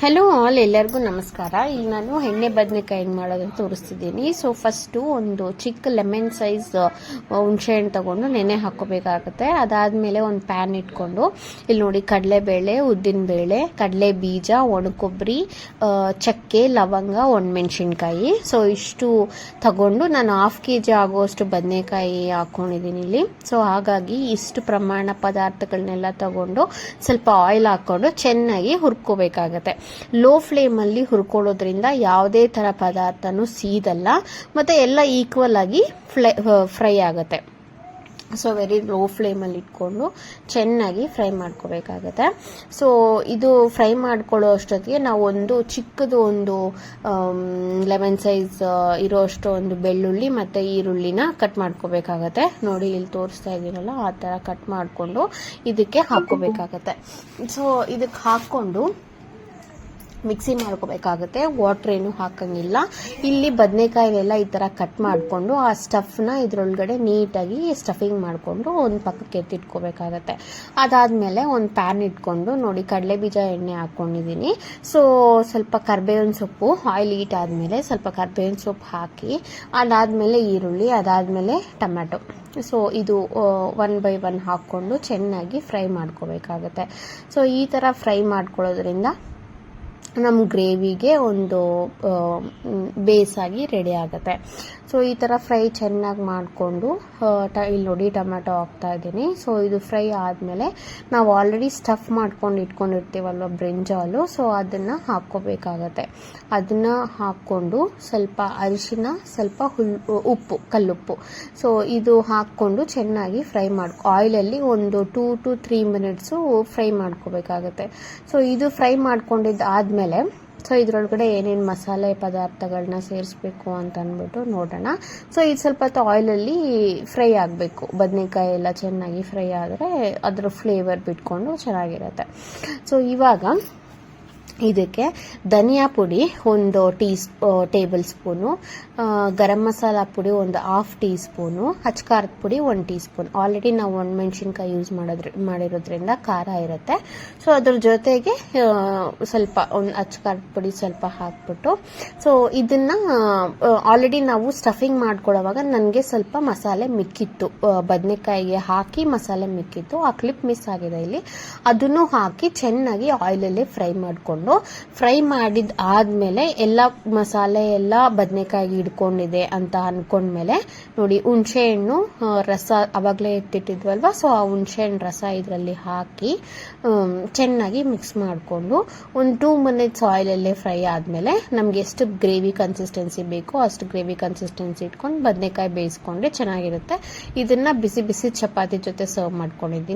Hello all, ಎಲ್ಲರಿಗೂ ನಮಸ್ಕಾರ. ಇಲ್ಲಿ ನಾನು ಎಣ್ಣೆ ಬದನೆಕಾಯಿ ಹೆಂಗೆ ಮಾಡೋದನ್ನು ತೋರಿಸ್ತಿದ್ದೀನಿ. ಸೊ ಫಸ್ಟು ಒಂದು ಚಿಕ್ಕ ಲೆಮನ್ ಸೈಜ್ ಹುಣಸೆಹಣ್ಣು ತಗೊಂಡು ನೆನೆ ಹಾಕೋಬೇಕಾಗುತ್ತೆ. ಅದಾದಮೇಲೆ ಒಂದು ಪ್ಯಾನ್ ಇಟ್ಕೊಂಡು ಇಲ್ಲಿ ನೋಡಿ ಕಡಲೆಬೇಳೆ, ಉದ್ದಿನಬೇಳೆ, ಕಡಲೆ ಬೀಜ, ಒಣಕೊಬ್ಬರಿ, ಚಕ್ಕೆ, ಲವಂಗ, ಒಣಮೆಣಸಿನ್ಕಾಯಿ. ಸೊ ಇಷ್ಟು ತಗೊಂಡು ನಾನು 1/2 kg ಆಗುವಷ್ಟು ಬದನೆಕಾಯಿ ಹಾಕ್ಕೊಂಡಿದ್ದೀನಿ ಇಲ್ಲಿ. ಸೊ ಹಾಗಾಗಿ ಇಷ್ಟು ಪ್ರಮಾಣ ಪದಾರ್ಥಗಳನ್ನೆಲ್ಲ ತಗೊಂಡು ಸ್ವಲ್ಪ ಆಯಿಲ್ ಹಾಕ್ಕೊಂಡು ಚೆನ್ನಾಗಿ ಹುರ್ಕೋಬೇಕಾಗತ್ತೆ. ಲೋ ಫ್ಲೇಮಲ್ಲಿ ಹುರ್ಕೊಳ್ಳೋದ್ರಿಂದ ಯಾವುದೇ ಥರ ಪದಾರ್ಥನೂ ಸೀದಲ್ಲ ಮತ್ತು ಎಲ್ಲ ಈಕ್ವಲ್ ಆಗಿ ಫ್ರೈ ಆಗುತ್ತೆ. ಸೊ ವೆರಿ ಲೋ ಫ್ಲೇಮಲ್ಲಿ ಇಟ್ಕೊಂಡು ಚೆನ್ನಾಗಿ ಫ್ರೈ ಮಾಡ್ಕೋಬೇಕಾಗತ್ತೆ. ಸೊ ಇದು ಫ್ರೈ ಮಾಡ್ಕೊಳ್ಳೋ ಅಷ್ಟೊತ್ತಿಗೆ ನಾವು ಒಂದು ಚಿಕ್ಕದು ಒಂದು ಲೆಮನ್ ಸೈಜ್ ಇರೋಷ್ಟು ಒಂದು ಬೆಳ್ಳುಳ್ಳಿ ಮತ್ತು ಈರುಳ್ಳಿನ ಕಟ್ ಮಾಡ್ಕೋಬೇಕಾಗತ್ತೆ. ನೋಡಿ ಇಲ್ಲಿ ತೋರಿಸ್ತಾ ಇದ್ದೀನಲ್ಲ, ಆ ಥರ ಕಟ್ ಮಾಡಿಕೊಂಡು ಇದಕ್ಕೆ ಹಾಕ್ಕೋಬೇಕಾಗತ್ತೆ. ಸೊ ಇದಕ್ಕೆ ಹಾಕ್ಕೊಂಡು ಮಿಕ್ಸಿ ಮಾಡ್ಕೋಬೇಕಾಗುತ್ತೆ. ವಾಟರ್ ಏನು ಹಾಕಂಗಿಲ್ಲ. ಇಲ್ಲಿ ಬದನೆಕಾಯಿಲೆಲ್ಲ ಈ ಥರ ಕಟ್ ಮಾಡಿಕೊಂಡು ಆ ಸ್ಟಫ್ನ ಇದ್ರೊಳಗಡೆ ನೀಟಾಗಿ ಸ್ಟಫಿಂಗ್ ಮಾಡಿಕೊಂಡು ಒಂದು ಪಕ್ಕಕ್ಕೆ ಎತ್ತಿಟ್ಕೋಬೇಕಾಗತ್ತೆ. ಅದಾದಮೇಲೆ ಒಂದು ಪ್ಯಾನ್ ಇಟ್ಕೊಂಡು ನೋಡಿ ಕಡಲೆ ಬೀಜ ಎಣ್ಣೆ ಹಾಕ್ಕೊಂಡಿದ್ದೀನಿ. ಸೊ ಸ್ವಲ್ಪ ಕರ್ಬೇವಿನ ಸೊಪ್ಪು, ಆಯಿಲ್ ಹೀಟ್ ಆದಮೇಲೆ ಸ್ವಲ್ಪ ಕರ್ಬೇವಿನ ಸೊಪ್ಪು ಹಾಕಿ, ಅದಾದಮೇಲೆ ಈರುಳ್ಳಿ, ಅದಾದಮೇಲೆ ಟೊಮ್ಯಾಟೊ. ಸೊ ಇದು 1 by 1 ಹಾಕ್ಕೊಂಡು ಚೆನ್ನಾಗಿ ಫ್ರೈ ಮಾಡ್ಕೋಬೇಕಾಗತ್ತೆ. ಸೊ ಈ ಥರ ಫ್ರೈ ಮಾಡ್ಕೊಳ್ಳೋದ್ರಿಂದ ನಮ್ಮ ಗ್ರೇವಿಗೆ ಒಂದು ಬೇಸಾಗಿ ರೆಡಿ ಆಗುತ್ತೆ. ಸೊ ಈ ಥರ ಫ್ರೈ ಚೆನ್ನಾಗಿ ಮಾಡಿಕೊಂಡು ಇಲ್ಲಿ ನೋಡಿ ಟೊಮ್ಯಾಟೊ ಹಾಕ್ತಾ ಇದ್ದೀನಿ. ಸೊ ಇದು ಫ್ರೈ ಆದಮೇಲೆ ನಾವು ಆಲ್ರೆಡಿ ಸ್ಟಫ್ ಮಾಡ್ಕೊಂಡು ಇಟ್ಕೊಂಡಿರ್ತೀವಲ್ವ ಬ್ರಿಂಜಾಲು, ಸೊ ಅದನ್ನು ಹಾಕ್ಕೋಬೇಕಾಗತ್ತೆ. ಅದನ್ನು ಹಾಕ್ಕೊಂಡು ಸ್ವಲ್ಪ ಅರಿಶಿನ, ಸ್ವಲ್ಪ ಉಪ್ಪು, ಕಲ್ಲುಪ್ಪು, ಸೊ ಇದು ಹಾಕ್ಕೊಂಡು ಚೆನ್ನಾಗಿ ಫ್ರೈ ಆಯಿಲಲ್ಲಿ ಒಂದು 2 to 3 minutes ಫ್ರೈ ಮಾಡ್ಕೋಬೇಕಾಗತ್ತೆ. ಸೊ ಇದು ಫ್ರೈ ಮಾಡ್ಕೊಂಡಿದ್ದು ಆದಮೇಲೆ ಸೊ ಇದರೊಳಗಡೆ ಏನೇನು ಮಸಾಲೆ ಪದಾರ್ಥಗಳನ್ನ ಸೇರಿಸ್ಬೇಕು ಅಂತ ಅಂದ್ಬಿಟ್ಟು ನೋಡೋಣ. ಸೊ ಇದು ಸ್ವಲ್ಪ ಹೊತ್ತು ಆಯಿಲಲ್ಲಿ ಫ್ರೈ ಆಗಬೇಕು. ಬದನೆಕಾಯಿ ಎಲ್ಲ ಚೆನ್ನಾಗಿ ಫ್ರೈ ಆದರೆ ಅದರ ಫ್ಲೇವರ್ ಬಿಟ್ಕೊಂಡು ಚೆನ್ನಾಗಿರುತ್ತೆ. ಸೊ ಇವಾಗ ಇದಕ್ಕೆ ಧನಿಯಾ ಪುಡಿ ಒಂದು ಟೇಬಲ್ ಸ್ಪೂನು, ಗರಂ ಮಸಾಲ ಪುಡಿ ಒಂದು 1/2 teaspoon, ಅಚ್ಕಾರದ ಪುಡಿ 1 teaspoon. ಆಲ್ರೆಡಿ ನಾವು ಒಣಮೆಣಸಿನ್ಕಾಯಿ ಯೂಸ್ ಮಾಡಿರೋದ್ರಿಂದ ಖಾರ ಇರುತ್ತೆ. ಸೊ ಅದ್ರ ಜೊತೆಗೆ ಸ್ವಲ್ಪ ಒಂದು ಅಚ್ಕಾರದ ಪುಡಿ ಸ್ವಲ್ಪ ಹಾಕ್ಬಿಟ್ಟು, ಸೊ ಇದನ್ನು ಆಲ್ರೆಡಿ ನಾವು ಸ್ಟಫಿಂಗ್ ಮಾಡ್ಕೊಳ್ಳೋವಾಗ ನನಗೆ ಸ್ವಲ್ಪ ಮಸಾಲೆ ಮಿಕ್ಕಿತ್ತು, ಬದನೆಕಾಯಿಗೆ ಹಾಕಿ ಮಸಾಲೆ ಮಿಕ್ಕಿತ್ತು, ಆ ಕ್ಲಿಪ್ ಮಿಸ್ ಆಗಿದೆ ಇಲ್ಲಿ. ಅದನ್ನು ಹಾಕಿ ಚೆನ್ನಾಗಿ ಆಯಿಲಲ್ಲಿ ಫ್ರೈ ಮಾಡಿದ ಆದಮೇಲೆ ಎಲ್ಲ ಮಸಾಲೆ ಎಲ್ಲ ಬದನೆಕಾಯಿಗೆ ಹಿಡ್ಕೊಂಡಿದೆ ಅಂತ ಅಂದ್ಕೊಂಡ್ಮೇಲೆ ನೋಡಿ ಹುಣಸೆ ಹಣ್ಣು ರಸ ಅವಾಗಲೇ ಎತ್ತಿಟ್ಟಿದ್ವಲ್ವ, ಸೊ ಆ ಹುಣಸೆ ಹಣ್ಣು ರಸ ಇದರಲ್ಲಿ ಹಾಕಿ ಚೆನ್ನಾಗಿ ಮಿಕ್ಸ್ ಮಾಡಿಕೊಂಡು ಒಂದು 2 minutes ಆಯಿಲಲ್ಲೇ ಫ್ರೈ ಆದಮೇಲೆ ನಮ್ಗೆ ಎಷ್ಟು ಗ್ರೇವಿ ಕನ್ಸಿಸ್ಟೆನ್ಸಿ ಬೇಕೋ ಅಷ್ಟು ಗ್ರೇವಿ ಕನ್ಸಿಸ್ಟೆನ್ಸಿ ಇಟ್ಕೊಂಡು ಬದನೆಕಾಯಿ ಬೇಯಿಸ್ಕೊಂಡ್ರೆ ಚೆನ್ನಾಗಿರುತ್ತೆ. ಇದನ್ನು ಬಿಸಿ ಬಿಸಿ ಚಪಾತಿ ಜೊತೆ ಸರ್ವ್ ಮಾಡ್ಕೊಂಡಿದ್ದೀನಿ.